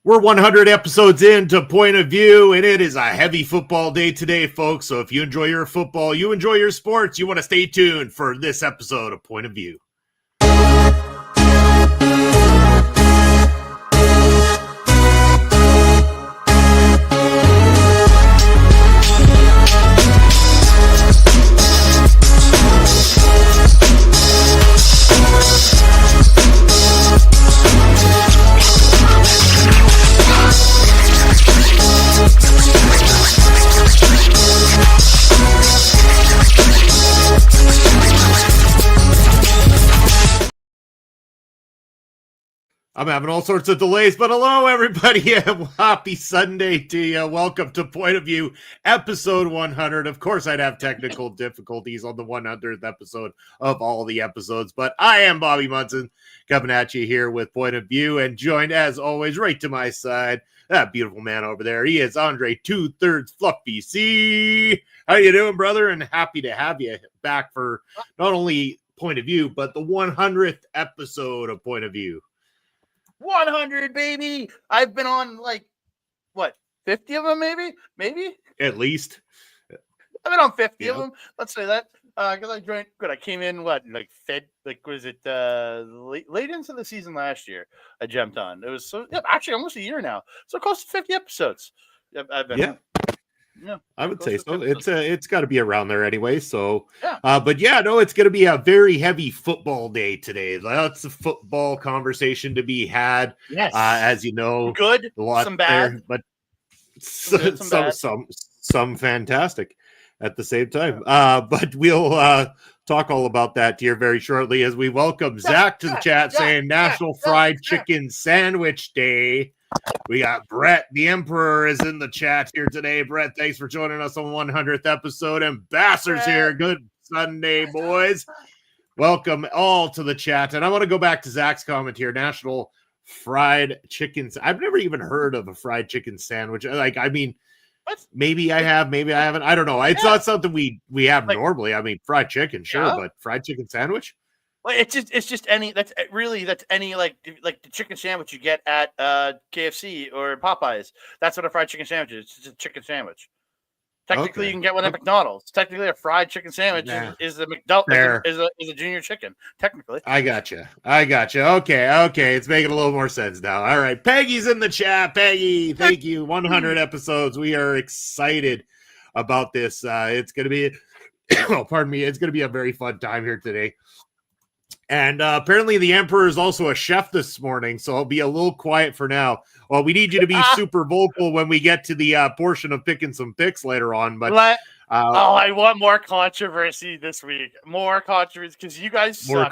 We're 100 episodes into Point of View, and it is a heavy football day today, folks. So if you enjoy your football, you enjoy your sports, you want to stay tuned for this episode of Point of View. I'm having all sorts of delays, but hello, everybody, and happy Sunday to you. Welcome to Point of View, episode 100. Of course, I'd have technical difficulties on the 100th episode of all the episodes, but I am Bobby Munson, coming at you here with Point of View, and joined, as always, right to my side, that beautiful man over there. He is Andre 2/3 Fluffy C. How you doing, brother? And happy to have you back for not only Point of View, but the 100th episode of Point of View. 100, baby. I've been on 50 of them, maybe At least. I've been on 50 of them. Let's say that. Because I joined. Good. I came in late into the season last year. I jumped on. It was actually almost a year now. So close to 50 episodes. I've been. Yeah, I would say so. It's got to be around there anyway. So, yeah. It's going to be a very heavy football day today. Lots of football conversation to be had. Yes, as you know, good, a lot some bad, there, but some fantastic at the same time. But we'll talk all about that here very shortly as we welcome Zach to the chat saying National Fried Chicken Sandwich Day. We got Brett, the Emperor, is in the chat here today. Brett, thanks for joining us on 100th episode. And Basser's here. Good Sunday, boys. Welcome all to the chat. And I want to go back to Zach's comment here. National Fried Chicken. I've never even heard of a fried chicken sandwich. Maybe I have, maybe I haven't. I don't know. It's not something we have normally. I mean, fried chicken, sure, but fried chicken sandwich? Well, it's just any the chicken sandwich you get at KFC or Popeyes. That's what a fried chicken sandwich is. It's just a chicken sandwich. Technically, You can get one at McDonald's. Technically, a fried chicken sandwich is a McDonald's is a junior chicken. Technically, I got you. Okay, it's making a little more sense now. All right, Peggy's in the chat. Peggy, thank you. 100 episodes. We are excited about this. It's going to be, pardon me. It's going to be a very fun time here today. And apparently the Emperor is also a chef this morning, so I'll be a little quiet for now. Well, we need you to be super vocal when we get to the portion of picking some picks later on. But I want more controversy this week. More controversy because you guys more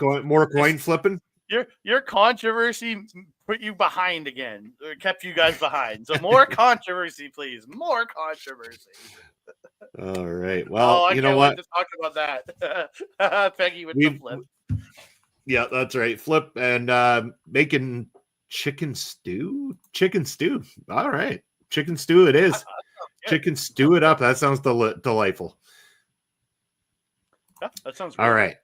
coin flipping. Your controversy put you behind again, or kept you guys behind. So more controversy, please. More controversy. All right. Well, you know what? To talk about that, Peggy with the flip. Yeah, that's right. Flip and making chicken stew. All right. Chicken stew it is. Chicken stew it up. That sounds delightful. Yeah, that sounds great.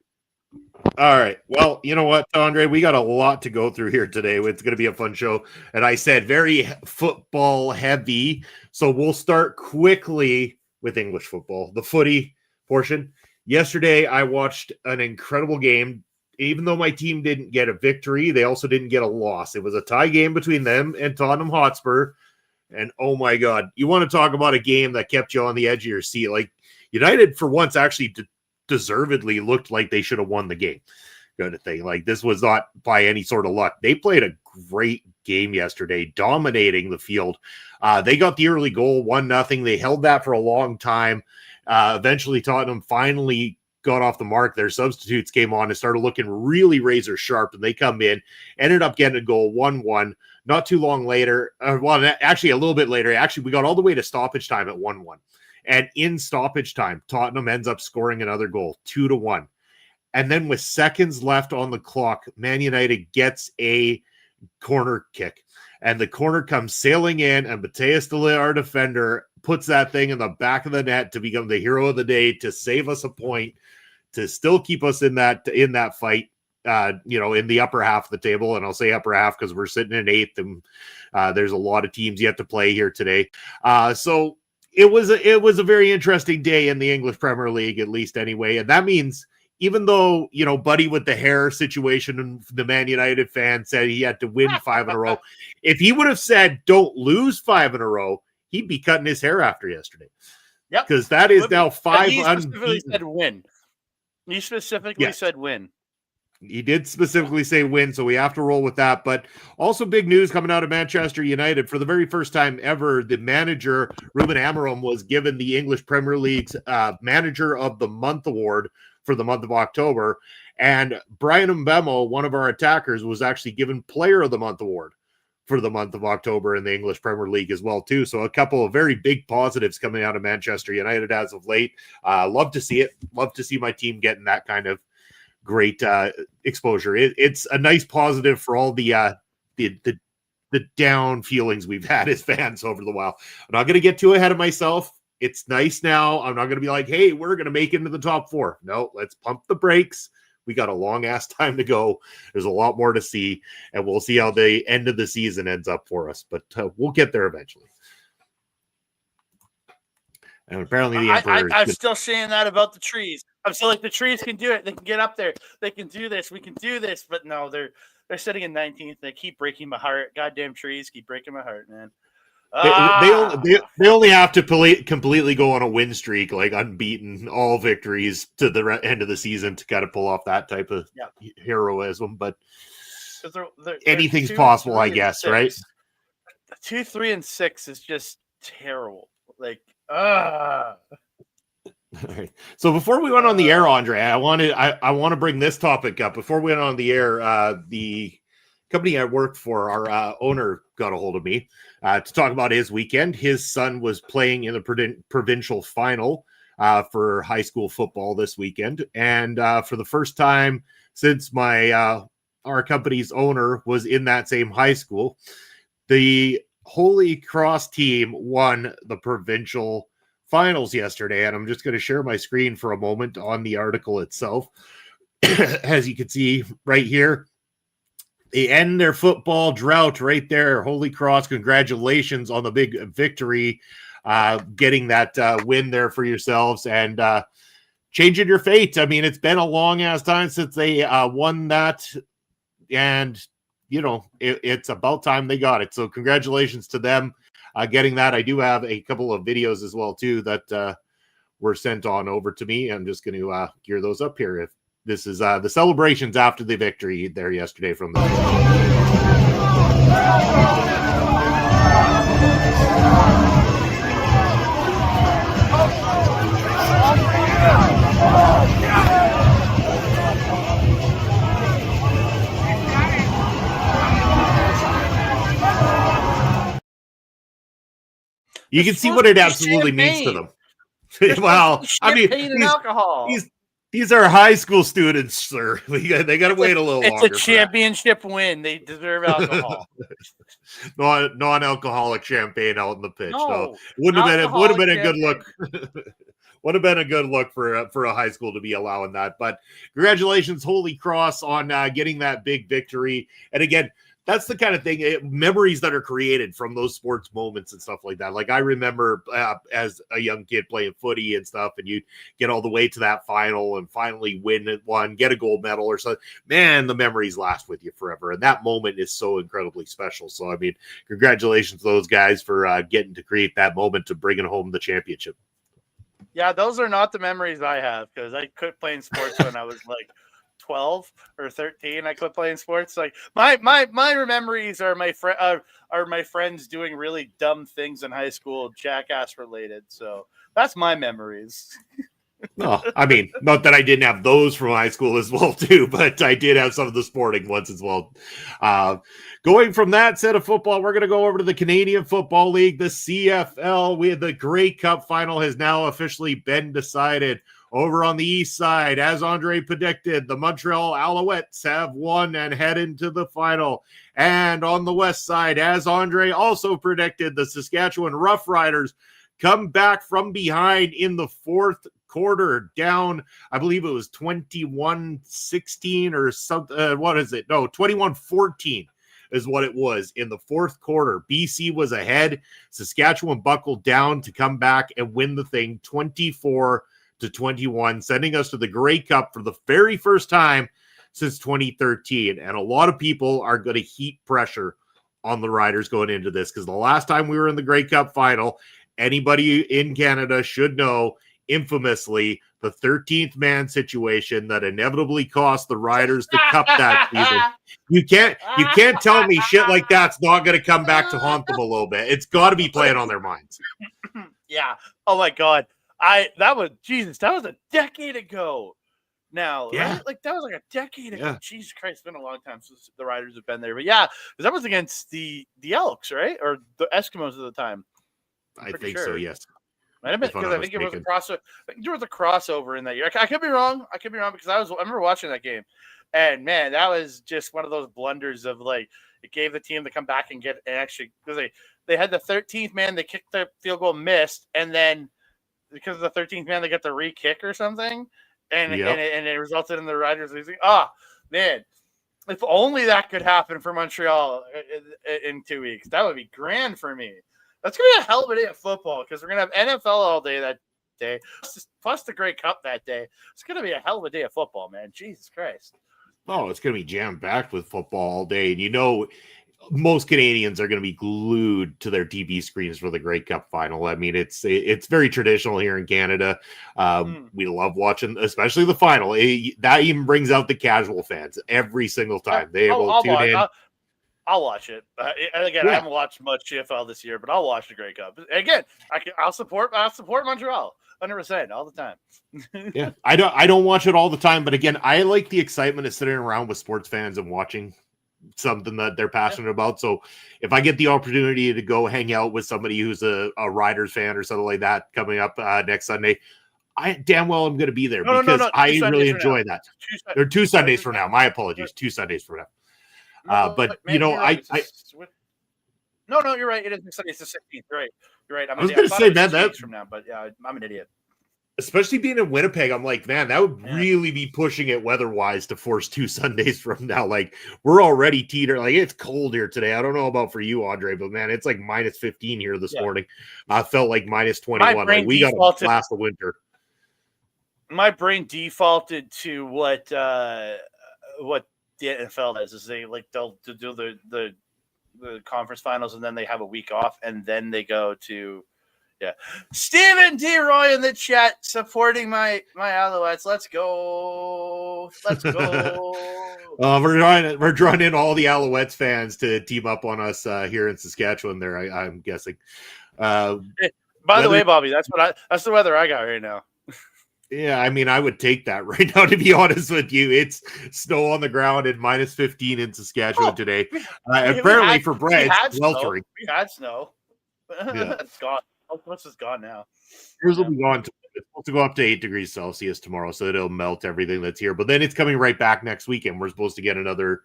All right. Well, you know what, Andre? We got a lot to go through here today. It's going to be a fun show. And I said very football heavy. So we'll start quickly with English football, the footy portion. Yesterday, I watched an incredible game. Even though my team didn't get a victory, they also didn't get a loss. It was a tie game between them and Tottenham Hotspur. And oh my God, you want to talk about a game that kept you on the edge of your seat. Like United for once actually deservedly looked like they should have won the game. Kind of thing. Like this was not by any sort of luck. They played a great game yesterday, dominating the field. They got the early goal, 1-0. They held that for a long time. Eventually Tottenham finally got off the mark. Their substitutes came on and started looking really razor sharp, and they come in, ended up getting a goal 1-1. Not too long later, actually a little bit later, we got all the way to stoppage time at 1-1. And in stoppage time, Tottenham ends up scoring another goal, 2-1. And then with seconds left on the clock, Man United gets a corner kick. And the corner comes sailing in, and Mateus de Ligt, our defender, puts that thing in the back of the net to become the hero of the day, to save us a point, to still keep us in that fight. in the upper half of the table. And I'll say upper half because we're sitting in 8th, and there's a lot of teams yet to play here today. So it was a very interesting day in the English Premier League, at least anyway. And that means even though, Buddy with the hair situation and the Man United fan said he had to win 5 in a row, if he would have said don't lose 5 in a row, he'd be cutting his hair after yesterday. Yep. Because that is now 5 he specifically unbeaten. said win. He specifically said win. He did specifically say win, so we have to roll with that. But also big news coming out of Manchester United. For the very first time ever, the manager, Ruben Amorim, was given the English Premier League's Manager of the Month award for the month of October. And Brian Mbemo, one of our attackers, was actually given Player of the Month award for the month of October in the English Premier League as well, too. So a couple of very big positives coming out of Manchester United as of late. Love to see it. Love to see my team getting that kind of great exposure. It's a nice positive for all the down feelings we've had as fans over the while. I'm not going to get too ahead of myself. It's nice now. I'm not going to be like, hey, we're going to make it into the top 4. No, let's pump the brakes. We got a long ass time to go. There's a lot more to see, and we'll see how the end of the season ends up for us. But we'll get there eventually. And apparently the Emperor. I'm still saying that about the trees. I'm still like, the trees can do it. They can get up there. They can do this. We can do this. But no, they're sitting in 19th. They keep breaking my heart. Goddamn trees keep breaking my heart, man. They only have to completely go on a win streak, like unbeaten, all victories to the end of the season to kind of pull off that type of heroism. But they're anything's possible, I guess, right? 2, 3, and 6 is just terrible. Like, All right. So before we went on the air, Andre, I want to bring this topic up. Before we went on the air, the company I worked for, our owner got a hold of me to talk about his weekend. His son was playing in the provincial final for high school football this weekend. And for the first time since our company's owner was in that same high school, the Holy Cross team won the provincial finals yesterday. And I'm just going to share my screen for a moment on the article itself. As you can see right here, they end their football drought right there. Holy Cross, congratulations on the big victory, getting that win there for yourselves and changing your fate. I mean, it's been a long ass time since they won that, and it's about time they got it. So congratulations to them getting that. I do have a couple of videos as well too that were sent on over to me. I'm just going to gear those up here. If this is the celebrations after the victory there yesterday from the you can see what it absolutely means to them. Well, I mean, alcohol. These are high school students, sir. They got to wait a little longer. It's a championship win. They deserve alcohol. Non-alcoholic champagne out in the pitch. No, would have been a good look. Would have been a good look for a high school to be allowing that. But congratulations, Holy Cross, on getting that big victory. And again, that's the kind of thing, memories that are created from those sports moments and stuff like that. Like I remember as a young kid playing footy and stuff, and you get all the way to that final and finally win one, get a gold medal or something. Man, the memories last with you forever. And that moment is so incredibly special. So, I mean, congratulations to those guys for getting to create that moment to bringing home the championship. Yeah, those are not the memories I have because I quit playing sports when I was like 12 or 13. I quit playing sports. Like my memories are my friends doing really dumb things in high school, jackass related. So that's my memories. No, I mean, not that I didn't have those from high school as well too, but I did have some of the sporting ones as well. Going from that set of football, we're going to go over to the Canadian Football League, the CFL. We had the Grey Cup final has now officially been decided. Over on the east side, as Andre predicted, the Montreal Alouettes have won and head into the final. And on the west side, as Andre also predicted, the Saskatchewan Roughriders come back from behind in the fourth quarter, down, I believe it was 21-16 or something. What is it? No, 21-14 is what it was in the fourth quarter. BC was ahead. Saskatchewan buckled down to come back and win the thing 24-21, sending us to the Grey Cup for the very first time since 2013. And a lot of people are going to heap pressure on the Riders going into this, because the last time we were in the Grey Cup final, anybody in Canada should know, infamously, the 13th man situation that inevitably cost the Riders the cup that season. You can't tell me shit like that's not going to come back to haunt them a little bit. It's got to be playing on their minds. Yeah. Oh my God. That was a decade ago. Now, yeah, right? Like that was like a decade ago. Yeah. Jesus Christ, it's been a long time since the Riders have been there. But yeah, because that was against the Elks, right? Or the Eskimos at the time. I think so, yes. Might have been, because I think it was a crossover. I think there was a crossover in that year. I could be wrong. Because I remember watching that game, and man, that was just one of those blunders of like it gave the team to come back and get actually, because they had the 13th man, they kicked the field goal, missed, and then because of the 13th man, they got the re-kick or something. And it resulted in the Riders losing. Oh, man. If only that could happen for Montreal in 2 weeks. That would be grand for me. That's going to be a hell of a day of football, because we're going to have NFL all day that day, plus the Grey Cup that day. It's going to be a hell of a day of football, man. Jesus Christ. Oh, it's going to be jam-packed with football all day. And most Canadians are going to be glued to their TV screens for the Grey Cup final. I mean, it's very traditional here in Canada. We love watching, especially the final. That even brings out the casual fans every single time. I'll tune in. I'll watch it. Again, I haven't watched much CFL this year, but I'll watch the Grey Cup. Again, I'll support Montreal 100% all the time. Yeah, I don't watch it all the time, but again, I like the excitement of sitting around with sports fans and watching something that they're passionate about. So if I get the opportunity to go hang out with somebody who's a Riders fan or something like that coming up next Sunday, I damn well am going to be there, because I really enjoy that. They're 2 Sundays from now. My apologies. 2 Sundays from now. But man, you're right. No, you're right. It is Sunday. It's the 16th. You're right. I was going to say that from now, but yeah, I'm an idiot. Especially being in Winnipeg, I'm like, man, that would really be pushing it weather-wise to force 2 Sundays from now. Like, we're already teeter. Like, it's cold here today. I don't know about for you, Andre, but man, it's like minus 15 here this morning. I felt like minus 21. Like, we got to blast the winter. My brain defaulted to what the NFL does, is they'll do the conference finals, and then they have a week off, and then they go to. Yeah, Stephen D. Roy in the chat supporting my Alouettes. Let's go. We're drawing in all the Alouettes fans to team up on us here in Saskatchewan. There, I'm guessing. By the way, Bobby, that's the weather I got right now. Yeah, I mean, I would take that right now, to be honest with you. It's snow on the ground and minus 15 in Saskatchewan today. Apparently for Brett, it's sweltering. We had snow. Yeah. It's gone. Most is gone now. Yours will be gone. It's supposed to go up to 8 degrees Celsius tomorrow, so it'll melt everything that's here. But then it's coming right back next weekend. We're supposed to get another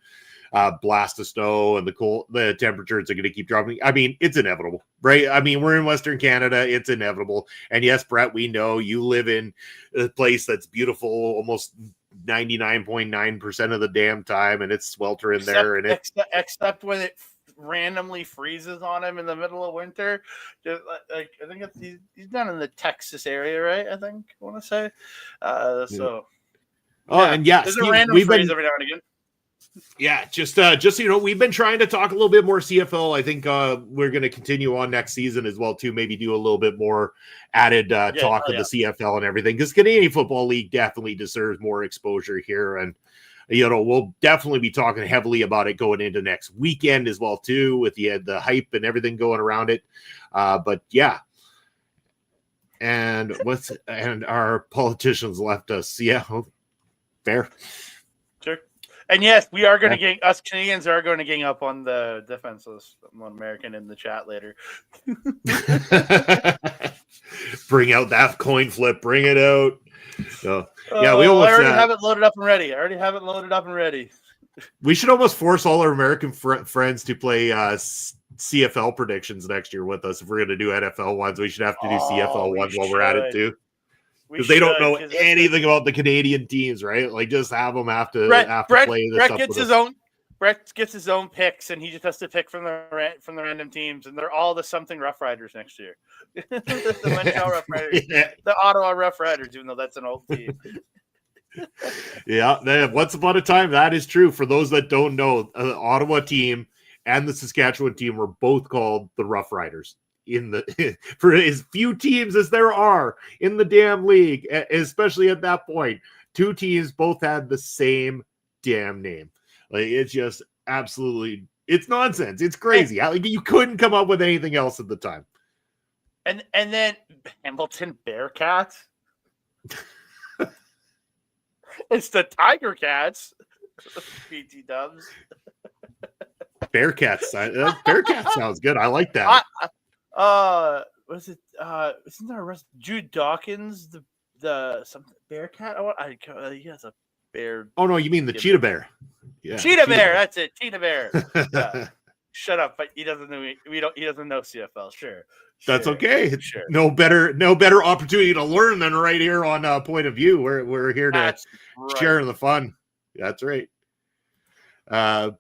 blast of snow, and the temperatures are going to keep dropping. I mean, it's inevitable, right? I mean, we're in Western Canada. It's inevitable. And yes, Brett, we know you live in a place that's beautiful almost 99.9% of the damn time, and it's sweltering there. And except when it randomly freezes on him in the middle of winter. Just, like, I think he's down in the Texas area, right? I think I want to say. So. Oh, yeah. And yeah, there's a random freeze every now and again. Yeah, just so you know, we've been trying to talk a little bit more CFL. I think we're going to continue on next season as well too. Maybe do a little bit more added talk of the CFL and everything, because Canadian Football League definitely deserves more exposure here, and we'll definitely be talking heavily about it going into next weekend as well too, with the hype and everything going around it. But yeah, and our politicians left us. Yeah, fair. Sure. And yes, we are going to us Canadians are going to gang up on the defenseless American in the chat later. Bring out that coin flip. Bring it out. So, yeah, we almost. I already have it loaded up and ready. We should almost force all our American friends to play CFL predictions next year with us. If we're going to do NFL ones, we should have to do CFL ones while we're at it too. because they don't know anything about the Canadian teams, right? Like, just have them have to play this Brett up gets with his own. Brett gets his own picks, and he just has to pick from the random teams, and they're all the something Roughriders next year. The Montreal Roughriders, the Ottawa Roughriders, even though that's an old team. Yeah, once upon a time, that is true. For those that don't know, the Ottawa team and the Saskatchewan team were both called the Roughriders. For as few teams as there are in the damn league, especially at that point, two teams both had the same damn name. Like, it's just absolutely, it's nonsense. It's crazy. Like, you couldn't come up with anything else at the time. And then Hamilton Bearcats. It's the Tiger Cats. BT Dubs. Bearcats. Bearcats sounds good. I like that. Was it? Isn't there Jude Dawkins? The something Bearcat. He has a bear. Oh no, you mean the Cheetah Bear? Yeah, Cheetah Bear. That's it. Cheetah Bear. Yeah. Shut up! But he doesn't know. He doesn't know CFL. Sure. That's okay. Sure. No better opportunity to learn than right here on Point of View. We're here to share the fun. That's right. Hold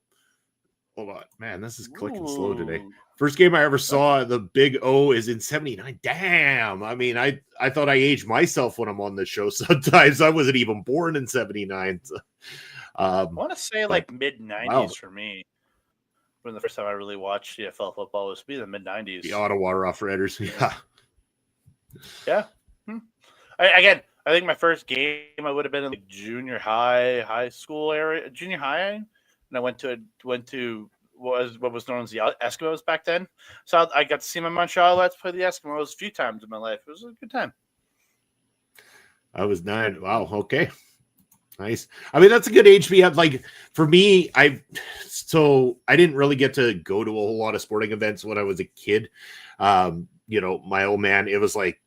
on, man. This is clicking slow today. First game I ever saw, the Big O, is in 79. Damn. I mean, I thought I aged myself when I'm on this show sometimes. I wasn't even born in 79. So, I want to say like mid-90s for me. When the first time I really watched CFL football was the mid-90s. The Ottawa Roughriders. Yeah. Yeah. I think my first game I would have been in the junior high school area, junior high, and I went to what was known as the Eskimos back then. So I got to see my Montreal Alouettes play the Eskimos a few times in my life. It was a good time. I was 9. Wow. Okay. Nice. I mean, that's a good age to be at. Like, for me, I didn't really get to go to a whole lot of sporting events when I was a kid. My old man, it was like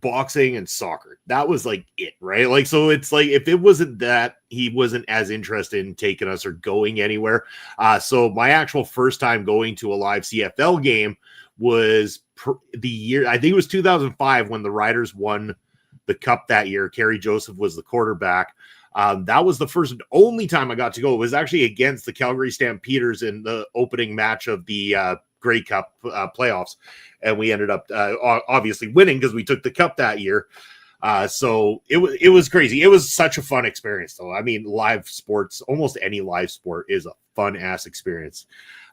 boxing and soccer. That was like it, right? Like, so it's like, if it wasn't that, he wasn't as interested in taking us or going anywhere. So my actual first time going to a live CFL game was the year, I think it was 2005 when the Riders won the cup that year. Kerry Joseph was the quarterback. That was the first and only time I got to go. It was actually against the Calgary Stampeders in the opening match of the Grey Cup playoffs. And we ended up obviously winning because we took the cup that year. So it was crazy. It was such a fun experience, though. I mean, live sports, almost any live sport is a fun ass experience.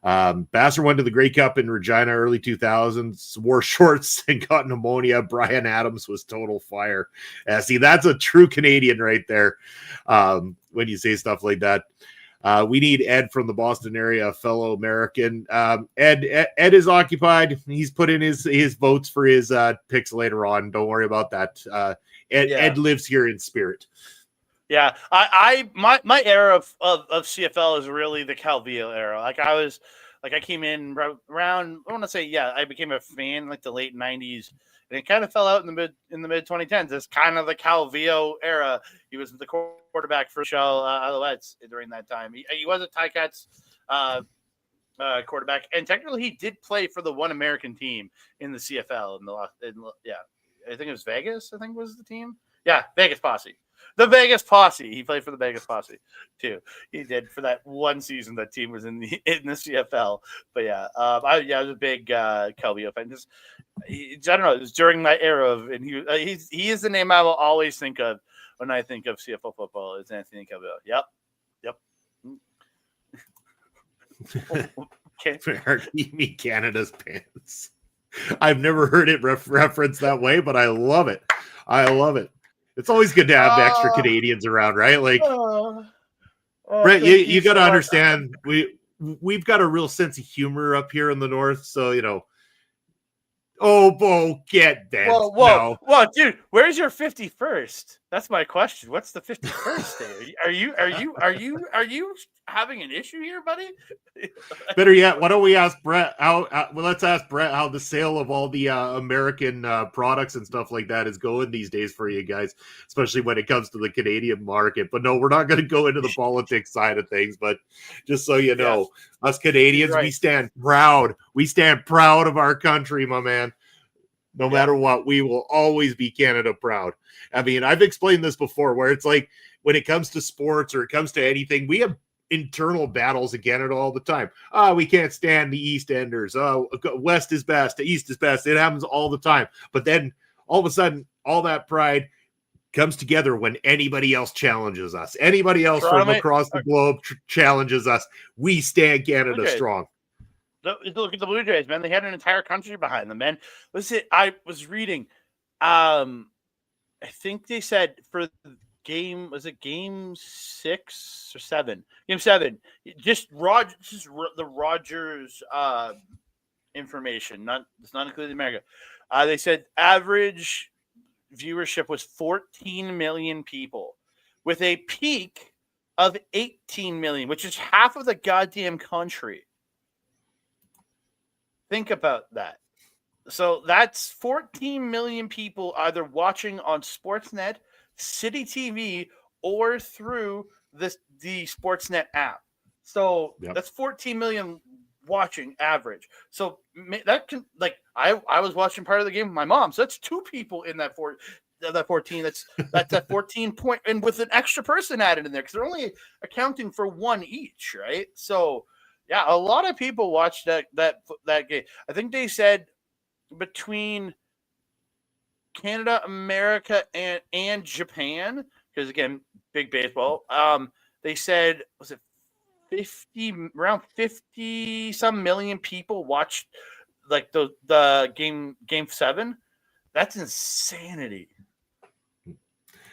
Basser went to the Grey Cup in Regina early 2000s, wore shorts and got pneumonia. Brian Adams was total fire. See, that's a true Canadian right there. When you say stuff like that. We need Ed from the Boston area, a fellow American. Ed is occupied. He's put in his votes for his picks later on. Don't worry about that. Ed lives here in spirit. Yeah, my era of CFL is really the Calvillo era. I came in around, I want to say, I became a fan like the late 90s, and it kind of fell out in the mid 2010s. It's kind of the Calvillo era. He was the quarterback for Montreal Alouettes during that time. He was a Ticats quarterback, and technically he did play for the one American team in the CFL. I think it was Vegas. I think was the team. Yeah, Vegas Posse. The Vegas Posse. He played for the Vegas Posse too. He did for that one season that team was in the CFL. But I was a big Calvillo fan. I don't know. It was during that era of, and he is the name I will always think of when I think of CFL football. Is Anthony Calvillo. Yep. Okay. You mean Canada's pants? I've never heard it referenced that way, but I love it. It's always good to have extra Canadians around, right? Like, Brett, you got to understand, we've got a real sense of humor up here in the North, so get that. Whoa, dude, where's your 51st? That's my question. What's the 51st day? Are you having an issue here, buddy? Better yet, why don't we ask Brett let's ask Brett how the sale of all the American products and stuff like that is going these days for you guys, especially when it comes to the Canadian market. But no, we're not going to go into the politics side of things, but just so you know, us Canadians, we stand proud. We stand proud of our country, my man. No matter what, we will always be Canada proud. I mean, I've explained this before where it's like when it comes to sports or it comes to anything, we have internal battles in Canada all the time. Oh, we can't stand the East Enders. Oh, West is best. The East is best. It happens all the time. But then all of a sudden, all that pride comes together when anybody else challenges us. Anybody else from across the globe challenges us. We stand Canada strong. Look at the Blue Jays, man. They had an entire country behind them, man. Listen, I was reading. I think they said for game 6 or 7? Game 7. Just the Rogers information. It's not including America. They said average viewership was 14 million people, with a peak of 18 million, which is half of the goddamn country. Think about that. So that's 14 million people either watching on Sportsnet, City TV, or through the Sportsnet app. So that's 14 million watching average. So that can, like, I was watching part of the game with my mom. So that's 2 people in that 14. That's that 14 point, and with an extra person added in there because they're only accounting for 1 each, right? So yeah, a lot of people watched that game. I think they said between Canada, America, and Japan, because again, big baseball. They said, was it around 50 some million people watched like the game 7? That's insanity.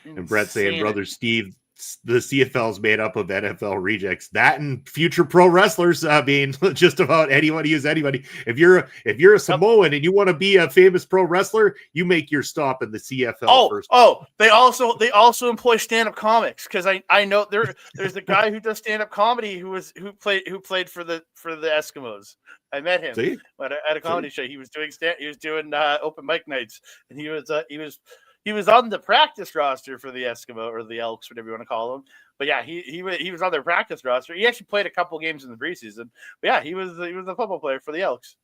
And Brett saying, brother Steve, the CFL is made up of NFL rejects. That and future pro wrestlers. I mean, just about anybody is anybody. If you're a Samoan and you want to be a famous pro wrestler, you make your stop in the CFL first. Oh, they also employ stand-up comics, because I know there's a guy who does stand-up comedy who played for the Eskimos. I met him at a comedy show. He was doing open mic nights, and he was on the practice roster for the Eskimo, or the Elks, whatever you want to call them. But yeah, he was on their practice roster. He actually played a couple games in the preseason. But yeah, he was a football player for the Elks.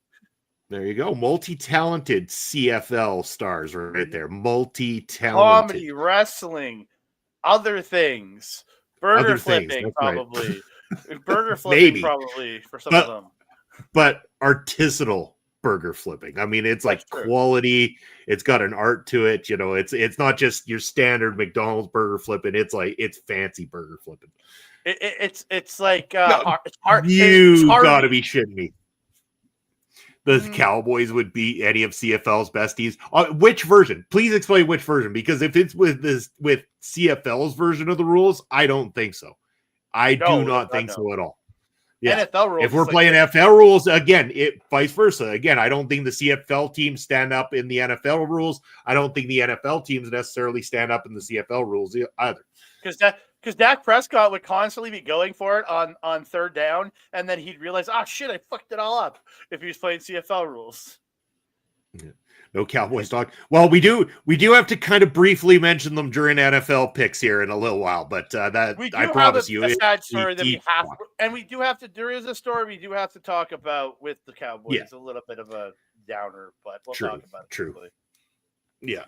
There you go. Multi-talented CFL stars right there. Multi-talented. Comedy, wrestling, other things. Burger flipping, probably. Right. Burger flipping, maybe. Probably, for some of them. But artisanal burger flipping. I mean, it's like quality. It's got an art to it. You know, it's not just your standard McDonald's burger flipping. It's like, it's fancy burger flipping. It's like it's hard. You got to be shitting me. The Cowboys would beat any of CFL's besties. Which version? Please explain which version, because if it's with CFL's version of the rules, I don't think so. I do not think so at all. Yeah. NFL rules. If we're playing NFL rules, again, vice versa. Again, I don't think the CFL teams stand up in the NFL rules. I don't think the NFL teams necessarily stand up in the CFL rules either. Because Dak Prescott would constantly be going for it on third down, and then he'd realize, oh shit, I fucked it all up if he was playing CFL rules. Yeah. No Cowboys talk. Well, we do have to kind of briefly mention them during NFL picks here in a little while, but I promise you, a sad story that we have, and we do have to. There is a story we do have to talk about with the Cowboys. Yeah. It's a little bit of a downer, but we'll talk about it. True. Yeah.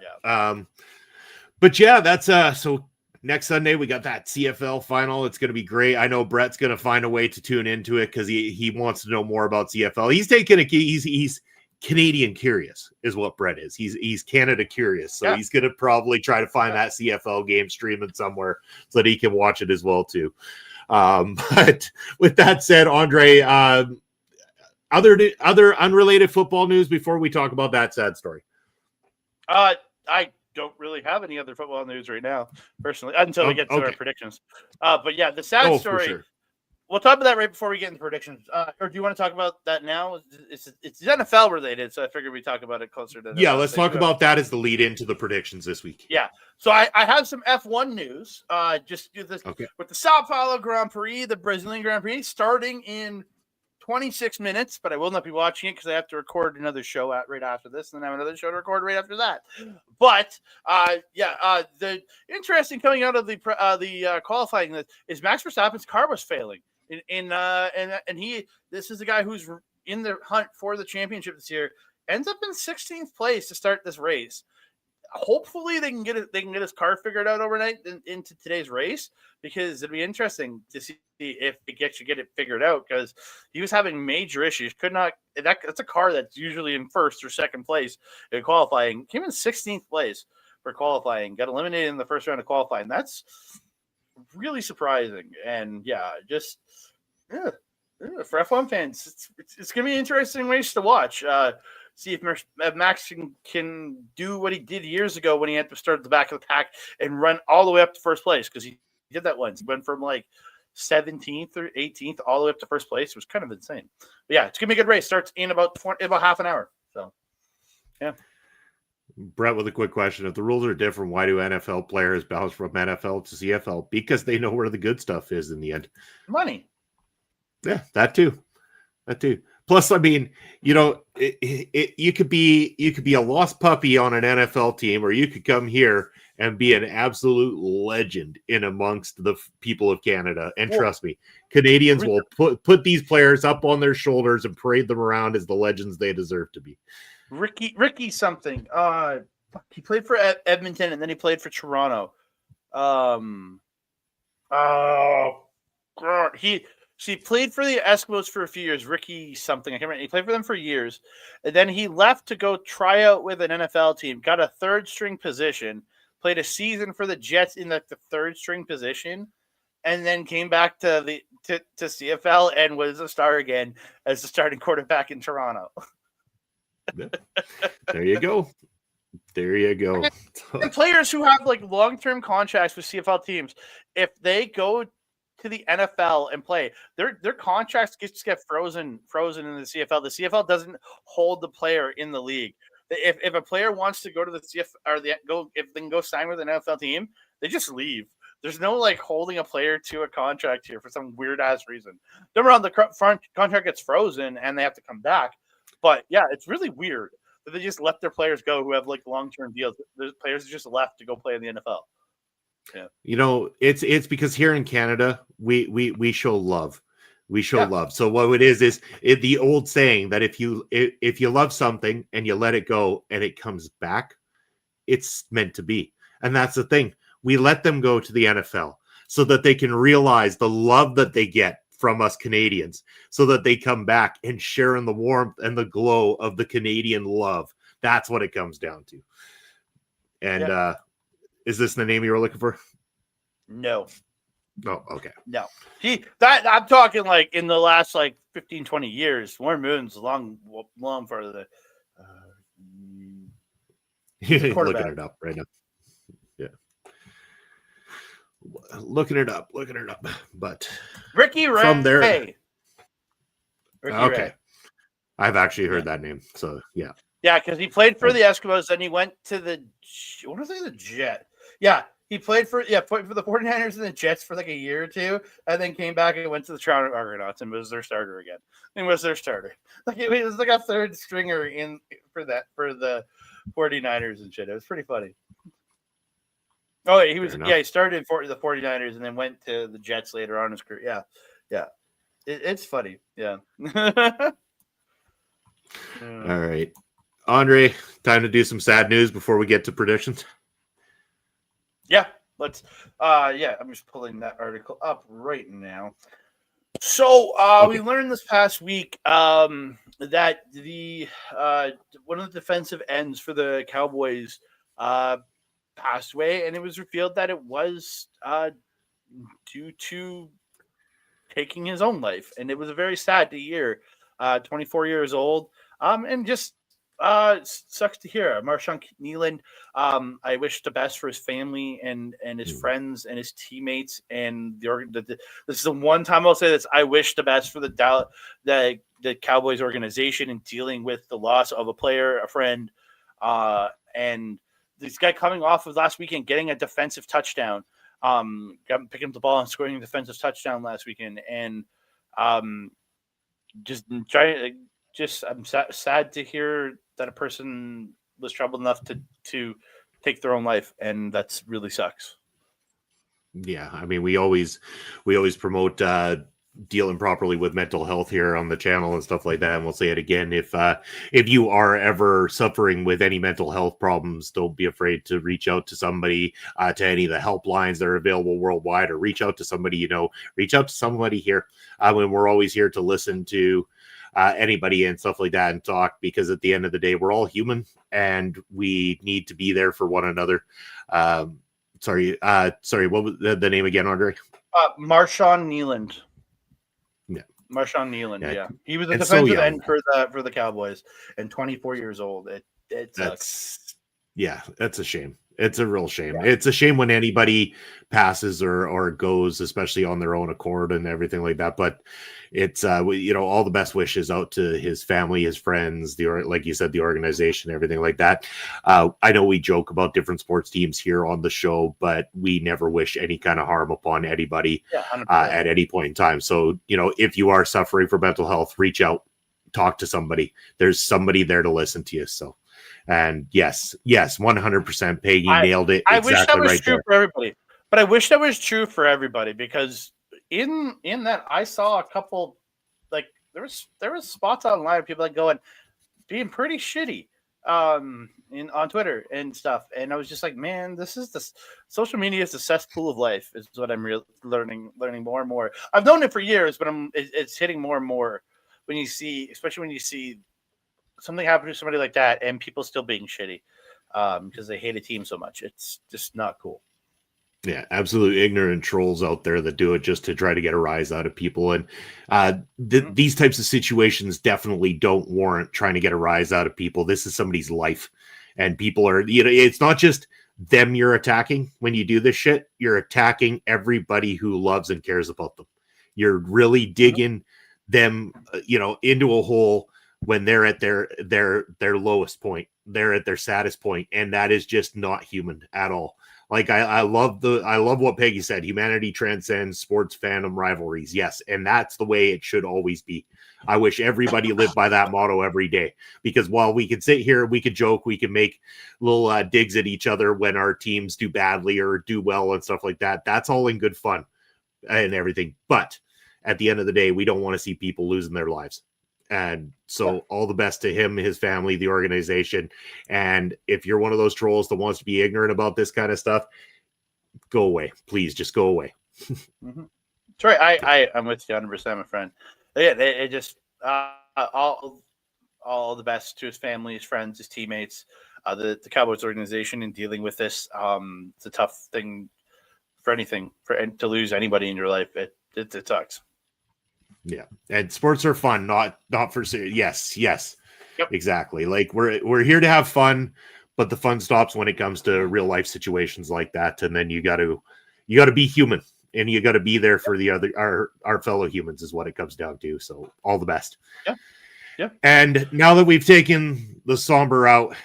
But yeah, that's so. Next Sunday, we got that CFL final. It's going to be great. I know Brett's going to find a way to tune into it because he wants to know more about CFL. He's taking he's Canadian curious is what Brett is. He's Canada curious. So he's going to probably try to find that CFL game streaming somewhere so that he can watch it as well too. But with that said, Andre, other unrelated football news before we talk about that sad story. I don't really have any other football news right now, personally, until we get to our predictions. But yeah, the sad story. Sure. We'll talk about that right before we get into predictions. Or do you want to talk about that now? It's NFL related, so I figured we'd talk about it closer to. Yeah, let's talk about that as the lead into the predictions this week. Yeah, so I have some F1 news. Just do this with the Sao Paulo Grand Prix, the Brazilian Grand Prix, starting in 26 minutes, but I will not be watching it because I have to record another show right after this, and then I have another show to record right after that. But the interesting coming out of the qualifying is Max Verstappen's car was failing, and this is a guy who's in the hunt for the championship this year. ends up in 16th place to start this race. Hopefully they can get it. They can get his car figured out overnight into today's race, because it'd be interesting to see if they get it figured out, because he was having major issues. Could not. That's a car that's usually in first or second place in qualifying. Came in 16th place for qualifying. Got eliminated in the first round of qualifying. That's really surprising. And for F1 fans, it's going to be an interesting race to watch. See if Max can do what he did years ago when he had to start at the back of the pack and run all the way up to first place, because he did that once. He went from like 17th or 18th all the way up to first place. It was kind of insane. But yeah, it's going to be a good race. Starts in about half an hour. So, yeah. Brett with a quick question. If the rules are different, why do NFL players bounce from NFL to CFL? Because they know where the good stuff is in the end. Money. Yeah, that too. Plus, I mean, you could be a lost puppy on an NFL team, or you could come here and be an absolute legend in amongst the people of Canada. And trust me, Canadians will put these players up on their shoulders and parade them around as the legends they deserve to be. Ricky something. He played for Edmonton, and then he played for Toronto. He played for the Eskimos for a few years. Ricky something. I can't remember. He played for them for years. And then he left to go try out with an NFL team. Got a third string position. Played a season for the Jets in the third string position. And then came back to CFL and was a star again as the starting quarterback in Toronto. There you go. And players who have like long-term contracts with CFL teams, if they go to the NFL and play, their contracts just get frozen in the CFL. The CFL doesn't hold the player in the league. If a player wants to go to the CFL if they can go sign with an NFL team, they just leave. There's no like holding a player to a contract here for some weird ass reason. Then around the front contract gets frozen and they have to come back. But yeah, it's really weird that they just let their players go who have like long-term deals. The players just left to go play in the NFL. Yeah. It's because here in Canada, we show love. We show love. So what it is the old saying that if you love something and you let it go and it comes back, it's meant to be. And that's the thing. We let them go to the NFL so that they can realize the love that they get from us Canadians, so that they come back and share in the warmth and the glow of the Canadian love. That's what it comes down to. And is this the name you were looking for? No. Oh, okay. No. I'm talking like in the last like 15, 20 years. Warren Moon's long for the looking it up right now. Yeah. Looking it up. But Ricky Ray. From there. Ricky okay. Ray. I've actually heard that name. So yeah. Yeah, because he played for the Eskimos, then he went to the Jet. Yeah, he played for the 49ers and the Jets for like a year or two, and then came back and went to the Toronto Argonauts and was their starter again. Like it was like a third stringer for the 49ers and shit. It was pretty funny. Oh, he started for the 49ers and then went to the Jets later on in his career. Yeah. It's funny. Yeah. All right. Andre, time to do some sad news before we get to predictions. Yeah, let's. I'm just pulling that article up right now. So we learned this past week that the one of the defensive ends for the Cowboys passed away, and it was revealed that it was due to taking his own life, and it was a very sad to hear. 24 years old, and just sucks to hear. Marshawn Kneeland, I wish the best for his family and his friends and his teammates and this is the one time I'll say this. I wish the best for the Cowboys organization in dealing with the loss of a player, a friend, and this guy coming off of last weekend getting a defensive touchdown, picking up the ball and scoring a defensive touchdown last weekend, and I'm sad to hear that a person was troubled enough to take their own life, and that's really sucks. Yeah, I mean, we always promote dealing properly with mental health here on the channel and stuff like that. And we'll say it again. If you are ever suffering with any mental health problems, don't be afraid to reach out to somebody, to any of the helplines that are available worldwide, or reach out to somebody, reach out to somebody here. When we're always here to listen to anybody and stuff like that and talk, because at the end of the day, we're all human and we need to be there for one another. Sorry, what was the name again, Andre? Marshawn Kneeland. Yeah. Marshawn Kneeland, yeah. He was a And defensive end for the Cowboys and 24 years old. It sucks. That's a shame. It's a real shame. Yeah. It's a shame when anybody passes or goes, especially on their own accord and everything like that. But it's all the best wishes out to his family, his friends, like you said, the organization, everything like that. I know we joke about different sports teams here on the show, but we never wish any kind of harm upon anybody at any point in time. So, if you are suffering from mental health, reach out, talk to somebody. There's somebody there to listen to you. So. And yes, 100%. Peggy nailed it. I wish that was true for everybody, but I wish that was true for everybody, because in that I saw a couple, like there was spots online of people being pretty shitty on Twitter and stuff, and I was just like, man, social media is the cesspool of life, is what I'm learning more and more. I've known it for years, but it's hitting more and more especially when you see something happen to somebody like that and people still being shitty because they hate a team so much. It's just not cool. Yeah, absolutely ignorant trolls out there that do it just to try to get a rise out of people. And these types of situations definitely don't warrant trying to get a rise out of people. This is somebody's life. And people are, it's not just them you're attacking when you do this shit. You're attacking everybody who loves and cares about them. You're really digging them, into a hole when they're at their lowest point, they're at their saddest point, and that is just not human at all. Like I love what Peggy said. Humanity transcends sports fandom rivalries. Yes, and that's the way it should always be. I wish everybody lived by that motto every day, because while we could sit here, we could joke, we can make little digs at each other when our teams do badly or do well and stuff like that. That's all in good fun and everything. But at the end of the day, we don't want to see people losing their lives. And so all the best to him, his family, the organization. And if you're one of those trolls that wants to be ignorant about this kind of stuff, go away. Please just go away. Mm-hmm. That's right. I'm with you 100%, my friend. Yeah, it just all the best to his family, his friends, his teammates, the Cowboys organization in dealing with this. It's a tough thing for to lose anybody in your life. It sucks. Yeah, and sports are fun, not for serious. Yes, yep. Exactly. Like we're here to have fun, but the fun stops when it comes to real life situations like that. And then you got to be human, and you got to be there for our fellow humans is what it comes down to. So all the best. Yeah. And now that we've taken the somber out,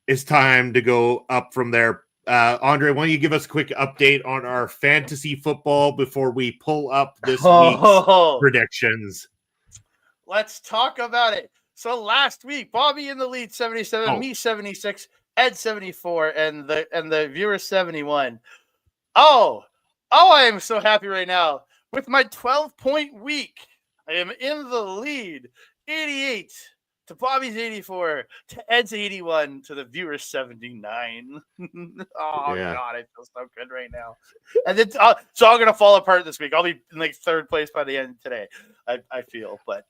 it's time to go up from there. Andre, why don't you give us a quick update on our fantasy football before we pull up this week's predictions? Let's talk about it. So last week, Bobby in the lead, 77, me 76, Ed 74, and the viewer 71. Oh, I am so happy right now. With my 12-point week, I am in the lead, 88 to Bobby's 84, to Ed's 81, to the viewer's 79. God, I feel so good right now. And it's all going to fall apart this week. I'll be in like third place by the end of today, I feel. But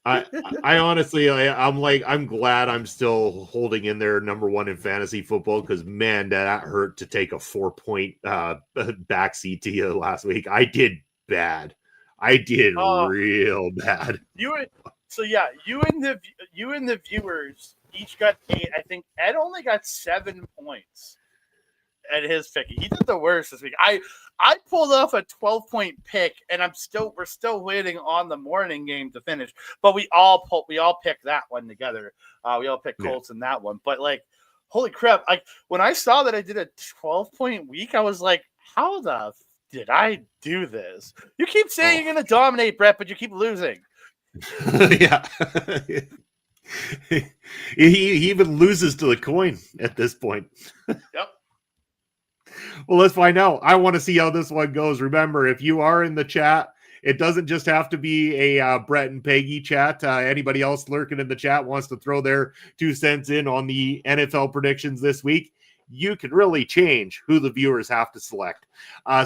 I honestly, I'm glad I'm still holding in there number one in fantasy football, because man, that hurt to take a 4-point backseat to you last week. I did bad. I did real bad. You and the viewers each got 8. I think Ed only got 7 points at his pick. He did the worst this week. I pulled off a 12-point pick, and we're still waiting on the morning game to finish. But we all picked that one together. We all picked Colts in that one. But like, holy crap! Like when I saw that I did a 12-point week, I was like, how the did I do this? You keep saying you're going to dominate, Brett, but you keep losing. Yeah. he even loses to the coin at this point. Yep. Well, let's find out. I want to see how this one goes. Remember, if you are in the chat It doesn't just have to be a Brett and Peggy chat. Anybody else lurking in the chat wants to throw their 2 cents in on the NFL predictions this week. You can really change who the viewers have to select.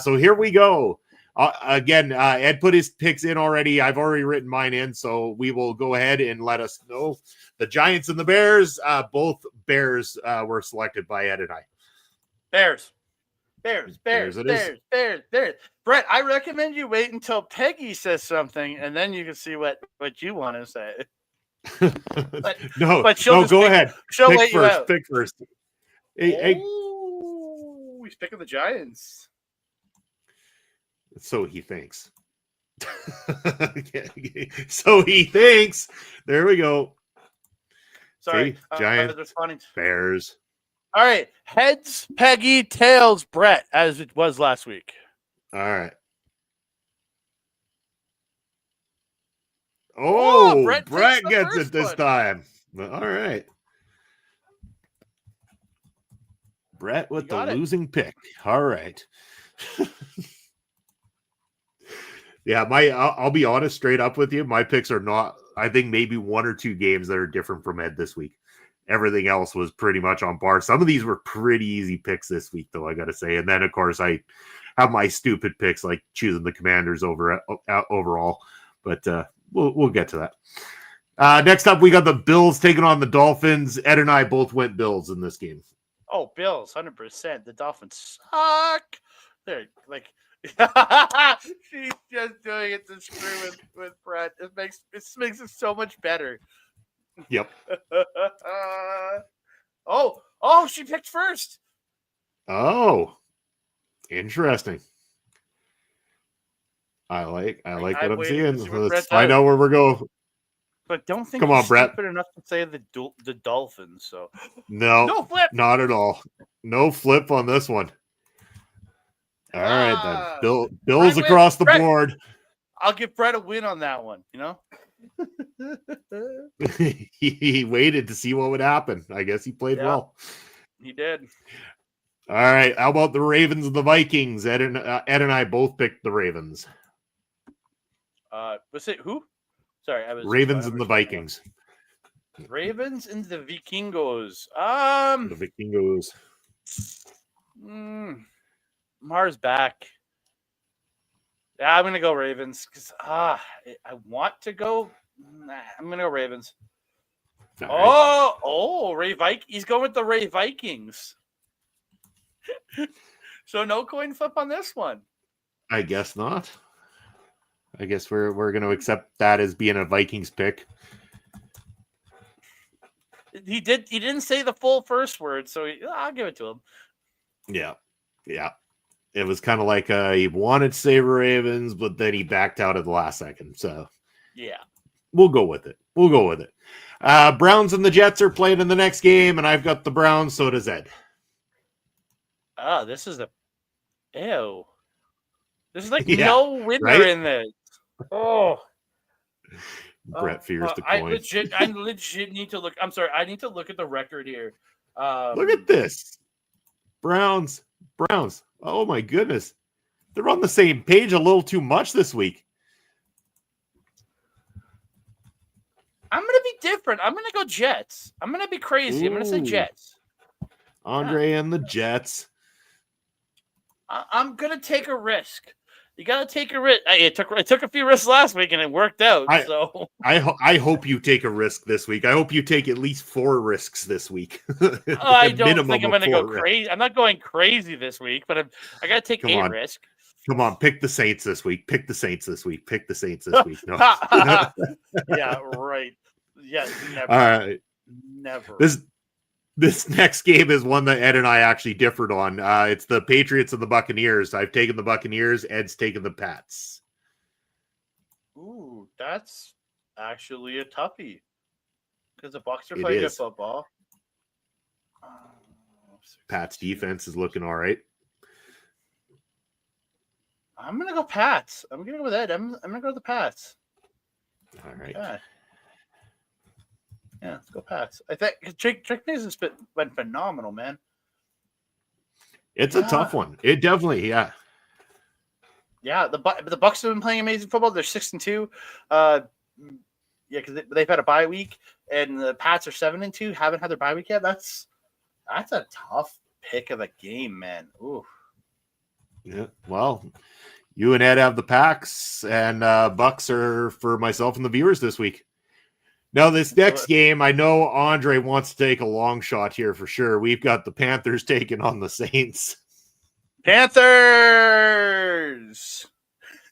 So here we go. Again, Ed put his picks in already. I've already written mine in, so we will go ahead and let us know. The Giants and the Bears, both Bears were selected by Ed and I. Bears. Brett, I recommend you wait until Peggy says something, and then you can see what you want to say. But go ahead. She'll pick wait first. You out. Pick first. He's picking the Giants. So he thinks. So he thinks. There we go. Sorry, Giants, responding. Bears. All right, heads, Peggy, tails, Brett, as it was last week. All right. Oh, Brett gets it this time. All right. Brett with the losing pick. All right. Yeah, I'll be honest, straight up with you. My picks are not, I think maybe 1 or 2 games that are different from Ed this week. Everything else was pretty much on par. Some of these were pretty easy picks this week, though, I got to say. And then, of course, I have my stupid picks, like choosing the Commanders overall. But we'll get to that. Next up, we got the Bills taking on the Dolphins. Ed and I both went Bills in this game. Oh, Bills, 100%. The Dolphins suck. They're like, she's just doing it to screw with Brett. It makes it so much better. Yep. Oh, she picked first. Oh, interesting. I like what I'm seeing. Let's find out where we're going. But don't think Come on, Brett. Stupid enough to say the Dolphins. So no flip, not at all. No flip on this one. All right, then. Bills Brett across the board. I'll give Brett a win on that one. You know. He waited to see what would happen. I guess he played well. He did. All right. How about the Ravens and the Vikings? Ed and I both picked the Ravens. Was it who? Sorry, I was Ravens and the Vikings. Ravens and the Vikingos. The Vikingos. Mars back. Yeah, I'm gonna go Ravens because I want to go. I'm gonna go Ravens. Right. Ray Vikings. He's going with the Ray Vikings. So no coin flip on this one. I guess not. I guess we're going to accept that as being a Vikings pick. He didn't say the full first word, so I'll give it to him. Yeah. It was kind of like he wanted to say Ravens, but then he backed out at the last second. So yeah, we'll go with it. Browns and the Jets are playing in the next game, and I've got the Browns. So does Ed. This is ew. This is like no winner right? In this. Oh. Brett fears the coin. I legit need to look. I'm sorry. I need to look at the record here. Look at this. Browns. Oh my goodness. They're on the same page a little too much this week. I'm going to be different. I'm going to go Jets. I'm going to be crazy. I'm going to say Jets. Andre and the Jets. I'm going to take a risk. You got to take a risk. I took a few risks last week and it worked out. I hope you take a risk this week. I hope you take at least 4 risks this week. I don't think I'm going to go crazy. I'm not going crazy this week, but I got to take a risk. Come on, pick the Saints this week. No. Yeah, right. Yeah, never. All right. Never. This next game is one that Ed and I actually differed on. It's the Patriots and the Buccaneers. I've taken the Buccaneers. Ed's taken the Pats. Ooh, that's actually a toughie. Because the Bucs are playing good football. Pats defense is looking all right. I'm going to go Pats. I'm going to go with Ed. I'm going to go with the Pats. All right. Yeah, let's go Pats. I think Drake Mason's been phenomenal, man. It's a tough one. It definitely, yeah. Yeah, the Bucks have been playing amazing football. They're 6-2. Because they've had a bye week, and the Pats are 7-2. Haven't had their bye week yet. That's a tough pick of a game, man. Ooh. Yeah. Well, you and Ed have the Packs, and Bucks are for myself and the viewers this week. Now, this next game, I know Andre wants to take a long shot here for sure. We've got the Panthers taking on the Saints. Panthers!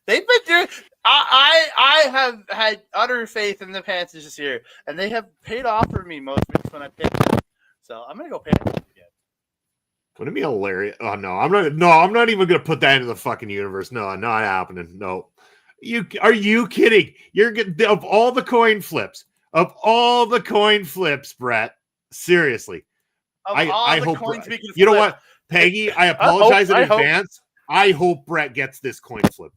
They've been doing... I have had utter faith in the Panthers this year, and they have paid off for me most weeks when I picked them. So I'm going to go Panthers again. Wouldn't it be hilarious? Oh, no, I'm not even going to put that into the fucking universe. No, not happening. No. Are you kidding? Of all the coin flips, Brett, seriously. I hope you know what, Peggy, I apologize in advance. I hope Brett gets this coin flip.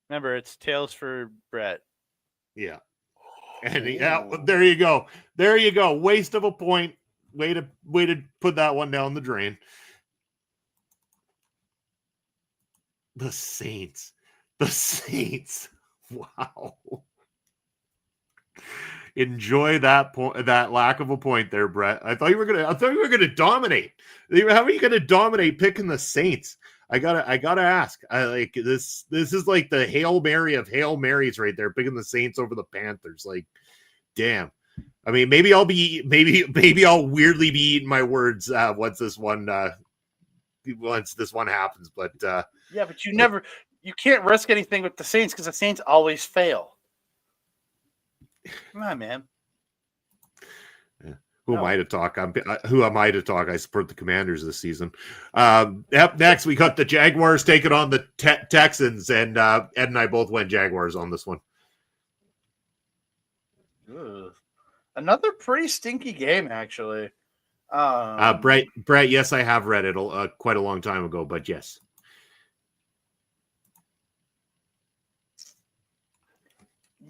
Remember, it's tails for Brett. Yeah. And there you go. There you go. Waste of a point. Way to put that one down the drain. The Saints. Wow. Enjoy that point, that lack of a point there, Brett. I thought you were gonna dominate. How are you gonna dominate picking the Saints? I gotta ask. I like this. This is like the Hail Mary of Hail Marys right there, picking the Saints over the Panthers. Like, damn. I mean, maybe I'll weirdly be eating my words once this one happens. But yeah, but you can't risk anything with the Saints because the Saints always fail. Come on, man. Who am I to talk? Who am I to talk? I support the Commanders this season. Up next, we got the Jaguars taking on the Texans, and Ed and I both went Jaguars on this one. Ugh. Another pretty stinky game, actually. Brett, yes, I have read it quite a long time ago, but yes.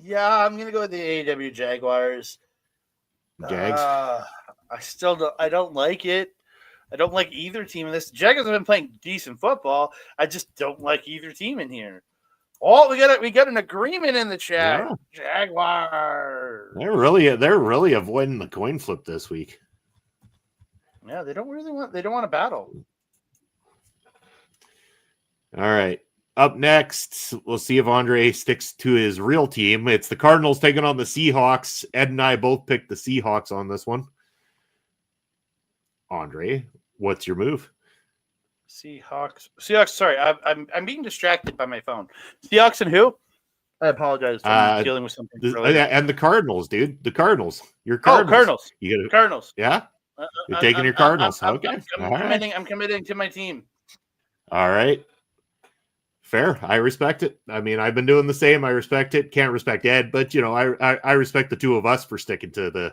Yeah, I'm gonna go with the AEW Jaguars. Jags. I don't like it. I don't like either team in this. Jaguars have been playing decent football. I just don't like either team in here. Oh, we got an agreement in the chat. Yeah. Jaguars. They're really avoiding the coin flip this week. Yeah, they don't want to battle. All right. Up next, we'll see if Andre sticks to his real team. It's the Cardinals taking on the Seahawks. Ed and I both picked the Seahawks on this one. Andre, what's your move? Seahawks. Sorry, I'm being distracted by my phone. Seahawks and who? I apologize. I'm dealing with something. And the Cardinals, dude. The Cardinals. Your Cardinals. Oh, Cardinals. Cardinals. Yeah. You're taking your Cardinals. Okay. I'm committing to my team. All right. Fair. I respect it. I mean, I've been doing the same. I respect it. Can't respect Ed, but I respect the two of us for sticking to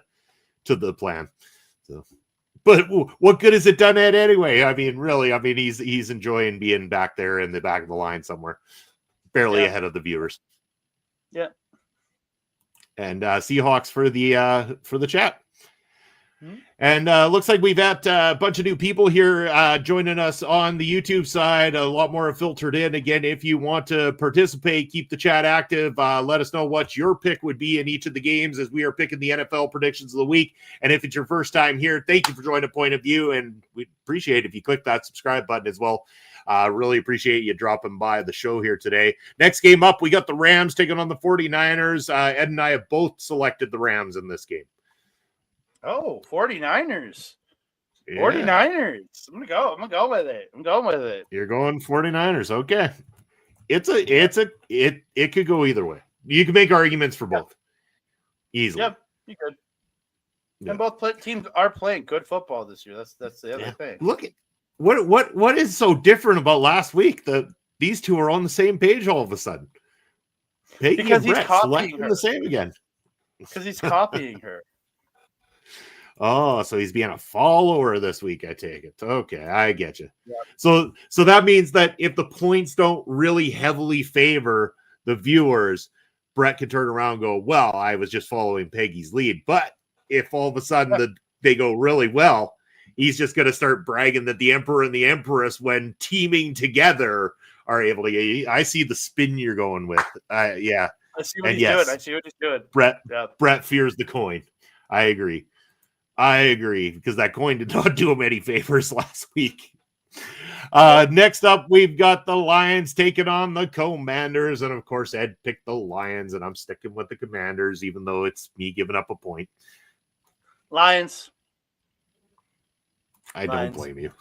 the plan. So, but what good has it done Ed anyway? I mean, really. I mean, he's enjoying being back there in the back of the line somewhere, barely ahead of the viewers. Yeah. And Seahawks for the chat. Mm-hmm. And looks like we've got a bunch of new people here joining us on the YouTube side. A lot more have filtered in. Again, if you want to participate, keep the chat active. Let us know what your pick would be in each of the games as we are picking the NFL predictions of the week. And if it's your first time here, thank you for joining Point of View. And we'd appreciate it if you click that subscribe button as well. Really appreciate you dropping by the show here today. Next game up, we got the Rams taking on the 49ers. Ed and I have both selected the Rams in this game. Oh, 49ers. Yeah. 49ers. I'm gonna go with it. I'm going with it. You're going 49ers. Okay. It could go either way. You can make arguments for both. Easily. Yep, you could. Yeah. And both teams are playing good football this year. That's the other thing. Look at what is so different about last week that these two are on the same page all of a sudden. Peggy because and he's Brett copying her. The same again. Because he's copying her. Oh, so he's being a follower this week, I take it. Okay, I get you. Yeah. So that means that if the points don't really heavily favor the viewers, Brett can turn around and go, well, I was just following Peggy's lead. But if all of a sudden they go really well, he's just going to start bragging that the Emperor and the Empress, when teaming together, are able to get. I see the spin you're going with. Yeah. I see what he's doing. I see what he's doing. Brett fears the coin. I agree because that coin did not do him any favors last week. Next up, we've got the Lions taking on the Commanders. And of course, Ed picked the Lions, and I'm sticking with the Commanders, even though it's me giving up a point. Lions. I don't blame you.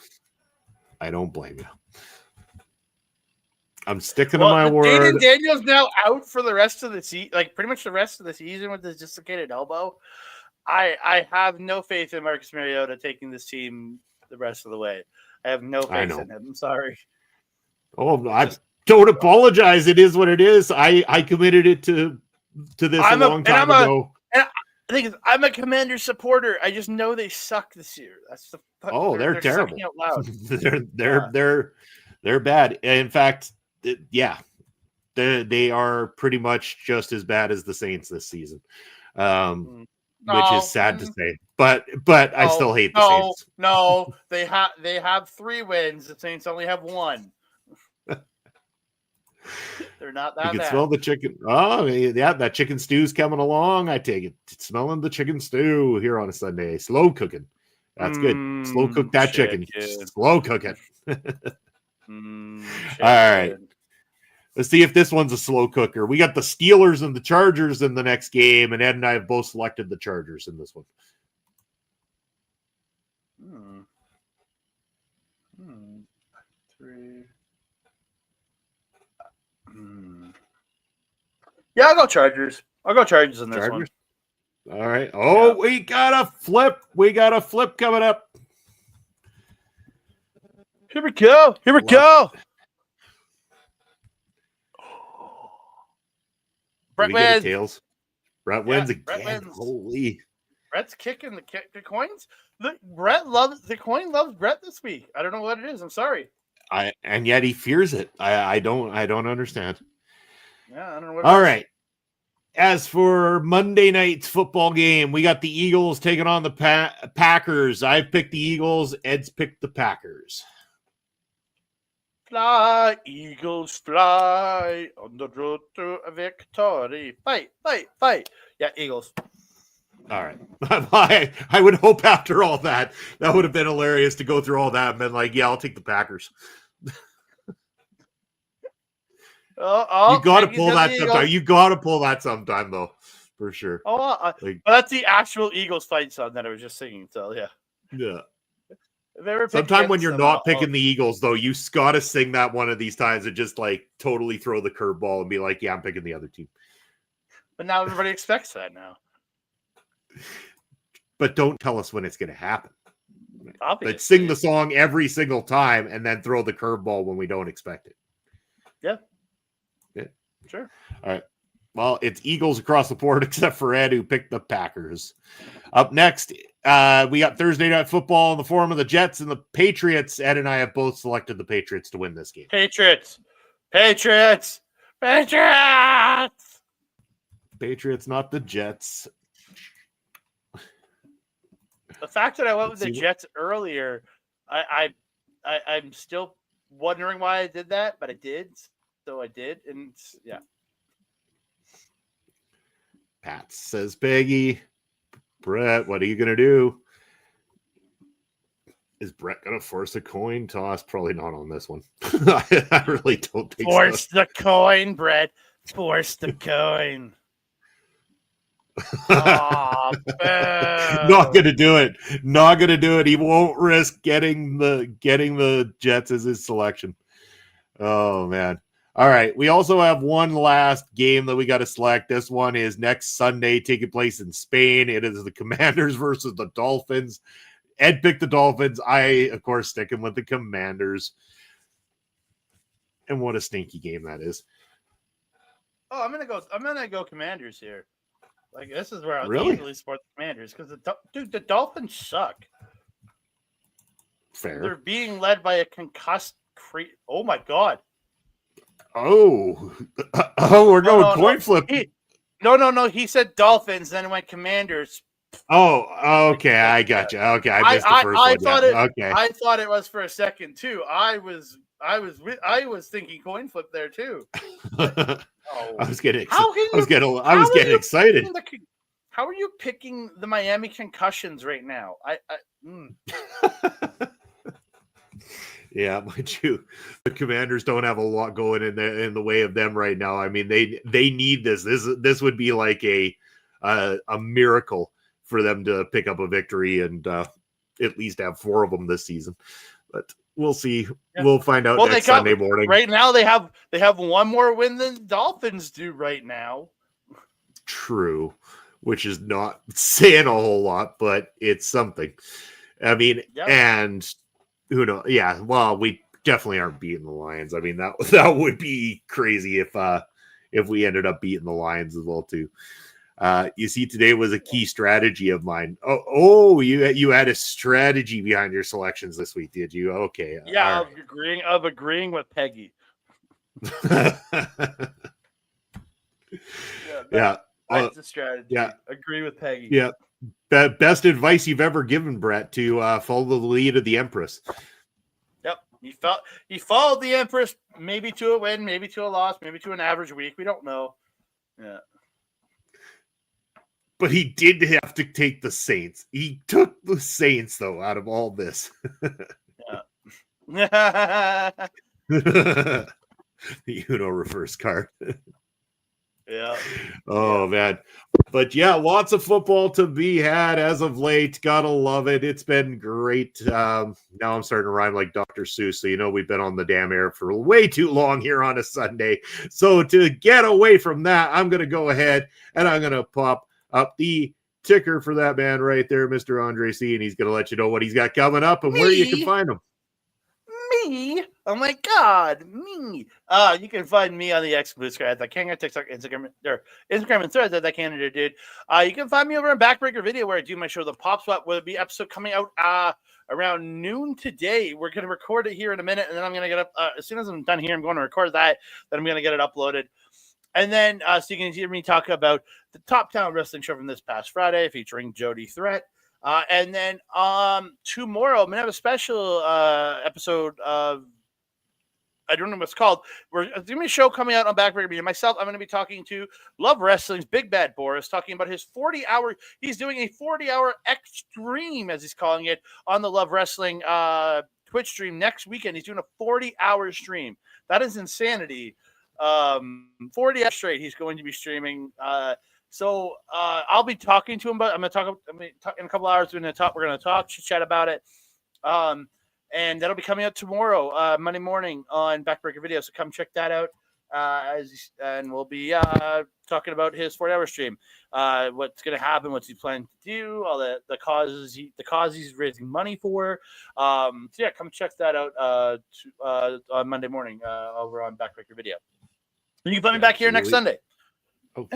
I'm sticking to my word. Jaden Daniels now out for the rest of the season, like pretty much the rest of the season with his dislocated elbow. I have no faith in Marcus Mariota taking this team the rest of the way. I have no faith in him. I'm sorry. Oh, I don't apologize. It is what it is. I committed it to this a long time ago. And the thing is, I'm a Commanders supporter. I just know they suck this year. That's the they're terrible. Out loud. they're bad. In fact, they are pretty much just as bad as the Saints this season. Which is sad to say, but I still hate the Saints. No, they have 3 wins. The Saints only have 1. They're not that bad. You can smell the chicken. Oh, yeah, that chicken stew's coming along. I take it. Smelling the chicken stew here on a Sunday. Slow cooking. That's good. Slow cook that chicken. Slow cook it. All right. Let's see if this one's a slow cooker. We got the Steelers and the Chargers in the next game, and Ed and I have both selected the Chargers in this one. Yeah, I'll go Chargers. I'll go Chargers in this one. All right. Oh, we got a flip. We got a flip coming up. Here we go. Brett wins. Tails. Brett wins again. Brett wins. Holy. Brett's kicking the coins. The coin loves Brett this week. I don't know what it is. I'm sorry. And yet he fears it. I don't understand. Yeah, I don't know what All right. As for Monday night's football game, we got the Eagles taking on the Packers. I've picked the Eagles. Ed's picked the Packers. Fly, Eagles, fly on the road to a victory. Fight. Yeah, Eagles. All right. I would hope after all that would have been hilarious to go through all that and been like, yeah, I'll take the Packers. You got to pull that sometime. You got to pull that sometime, though, for sure. That's the actual Eagles fight song that I was just singing. So, yeah. Yeah. Sometime when you're not picking the Eagles, though, you got to sing that one of these times and just like totally throw the curveball and be like, yeah, I'm picking the other team. But now everybody expects that now. But don't tell us when it's going to happen. Obviously. But sing the song every single time and then throw the curveball when we don't expect it. Yeah. Sure. All right. Well, it's Eagles across the board except for Ed, who picked the Packers. Up next, we got Thursday Night Football in the form of the Jets and the Patriots. Ed and I have both selected the Patriots to win this game. Patriots, not the Jets. The fact that I went with the Jets earlier, I'm still wondering why I did that, but I did. So I did, and yeah. Pat says, Peggy, Brett, what are you going to do? Is Brett going to force a coin toss? Probably not on this one. I really don't think Force the coin, Brett. Force the coin. Not going to do it. Not going to do it. He won't risk getting the Jets as his selection. Oh, man. All right. We also have one last game that we got to select. This one is next Sunday, taking place in Spain. It is the Commanders versus the Dolphins. Ed picked the Dolphins. I, of course, sticking with the Commanders. And what a stinky game that is. Oh, I'm gonna go Commanders here. Like, this is where I'll really easily support the Commanders because the Dolphins suck. Fair. They're being led by a concussed. Oh my God. Oh, we're going coin flip. No. He said Dolphins, then it went Commanders. Oh, okay. I got you. Okay, I missed the first one. Thought Yeah. Okay. I thought it was for a second too. I was thinking coin flip there too. But, I was getting how can you? I was getting excited. How are you picking the Miami Concussions right now? Yeah, mind you, the Commanders don't have a lot going in the way of them right now. I mean, they need this. This would be like a miracle for them to pick up a victory and at least have 4 of them this season. But we'll see. Yeah. We'll find out next Sunday morning. Right now, they have one more win than Dolphins do right now. True, which is not saying a whole lot, but it's something. I mean, and who knows? Yeah, well, we definitely aren't beating the Lions. I mean, that would be crazy if we ended up beating the Lions as well too. You see, today was a key strategy of mine. You had a strategy behind your selections this week, did you? Okay. Yeah, of agreeing with Peggy. Yeah. That's the strategy. Yeah. Agree with Peggy. Yeah. Best advice you've ever given, Brett, to follow the lead of the Empress. Yep. He followed the Empress, maybe to a win, maybe to a loss, maybe to an average week. We don't know. Yeah. But he did have to take the Saints. He took the Saints, though, out of all this. Yeah. The Uno reverse card. Yeah. Oh, man. But yeah, lots of football to be had as of late. Gotta love it. It's been great. Now I'm starting to rhyme like Dr. Seuss. So, we've been on the damn air for way too long here on a Sunday. So to get away from that, I'm going to go ahead and I'm going to pop up the ticker for that man right there, Mr. Andre C. And he's going to let you know what he's got coming up and where you can find him. Me? Oh my God, me. You can find me on the X Blue Sky at the King, TikTok, Instagram and Threads at that Canada dude. You can find me over on Backbreaker Video where I do my show, The Pop Swap, will be episode coming out around noon today. We're going to record it here in a minute, and then I'm going to get up as soon as I'm done here. I'm going to record that. Then I'm going to get it uploaded. And then so you can hear me talk about the Top Talent Wrestling show from this past Friday featuring Jody Threat. And then tomorrow I'm going to have a special episode of, I don't know what it's called. We're going to be a show coming out on Backbreaker Media. Myself, I'm going to be talking to Love Wrestling's Big Bad Boris, talking about his 40-hour, he's doing a 40-hour extreme, as he's calling it, on the Love Wrestling Twitch stream next weekend. He's doing a 40-hour stream. That is insanity. 40 hours straight he's going to be streaming. So I'll be talking to him, but I'm going to talk in a couple hours. We're going to talk, chat about it. And that'll be coming out tomorrow, Monday morning on Backbreaker Video. So come check that out. And we'll be talking about his 40-hour stream, what's going to happen, what's he planning to do, all the causes he's raising money for. So yeah, come check that out on Monday morning over on Backbreaker Video. And you can put me back here next Sunday. Oh,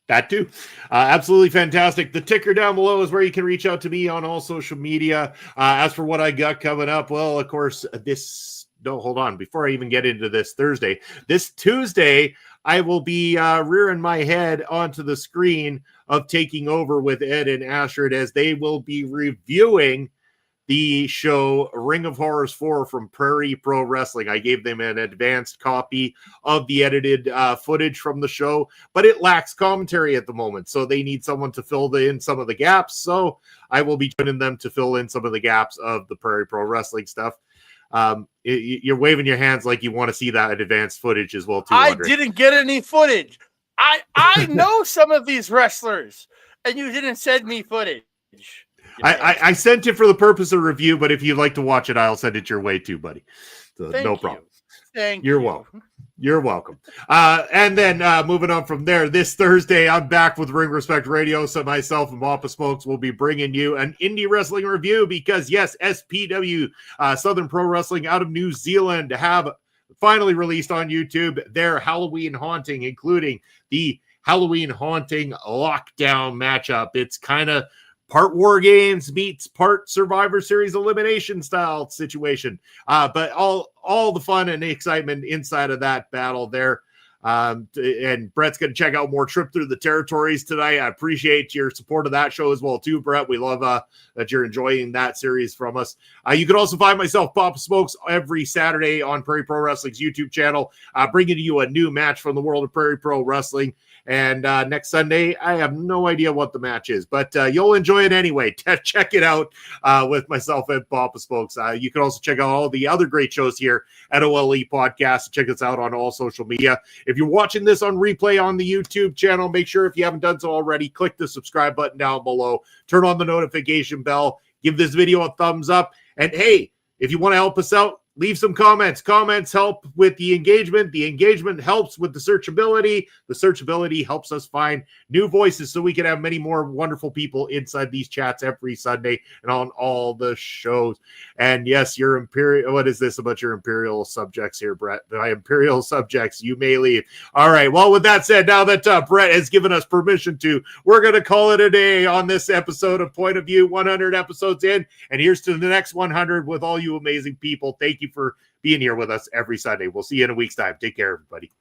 that too. Absolutely fantastic. The ticker down below is where you can reach out to me on all social media. As for what I got coming up, well, of course, hold on. Before I even get into this Tuesday, I will be rearing my head onto the screen of Taking Over with Ed and Astrid as they will be reviewing the show Ring of Horrors 4 from Prairie Pro Wrestling. I gave them an advanced copy of the edited footage from the show, but it lacks commentary at the moment, so they need someone to fill in some of the gaps. So I will be joining them to fill in some of the gaps of the Prairie Pro Wrestling stuff. You're waving your hands like you want to see that advanced footage as well, too, Andre. I didn't get any footage. I know some of these wrestlers, and you didn't send me footage. I sent it for the purpose of review, but if you'd like to watch it, I'll send it your way too, buddy. So no problem. You're welcome. You're welcome. And then moving on from there, this Thursday, I'm back with Ring Respect Radio. So myself and Papa Smokes will be bringing you an indie wrestling review because, yes, SPW, Southern Pro Wrestling out of New Zealand, have finally released on YouTube their Halloween Haunting, including the Halloween Haunting Lockdown matchup. It's kind of part War Games meets part Survivor Series elimination style situation. But all the fun and the excitement inside of that battle there. And Brett's going to check out more Trip Through the Territories tonight. I appreciate your support of that show as well, too, Brett. We love that you're enjoying that series from us. You can also find myself, Papa Smokes, every Saturday on Prairie Pro Wrestling's YouTube channel, bringing you a new match from the world of Prairie Pro Wrestling. And next Sunday, I have no idea what the match is, but you'll enjoy it anyway. Check it out with myself and Papa Smokes. You can also check out all the other great shows here at OLE Podcast. Check us out on all social media. If you're watching this on replay on the YouTube channel, make sure, if you haven't done so already, click the subscribe button down below. Turn on the notification bell. Give this video a thumbs up. And hey, if you want to help us out, leave some comments. Comments help with the engagement. The engagement helps with the searchability. The searchability helps us find new voices so we can have many more wonderful people inside these chats every Sunday and on all the shows. And yes, your imperial, what is this about your imperial subjects here, Brett? My imperial subjects, you may leave. All right. Well, with that said, now that Brett has given us permission to, we're going to call it a day on this episode of Point of View, 100 episodes in. And here's to the next 100 with all you amazing people. Thank you for being here with us every Sunday. We'll see you in a week's time. Take care, everybody.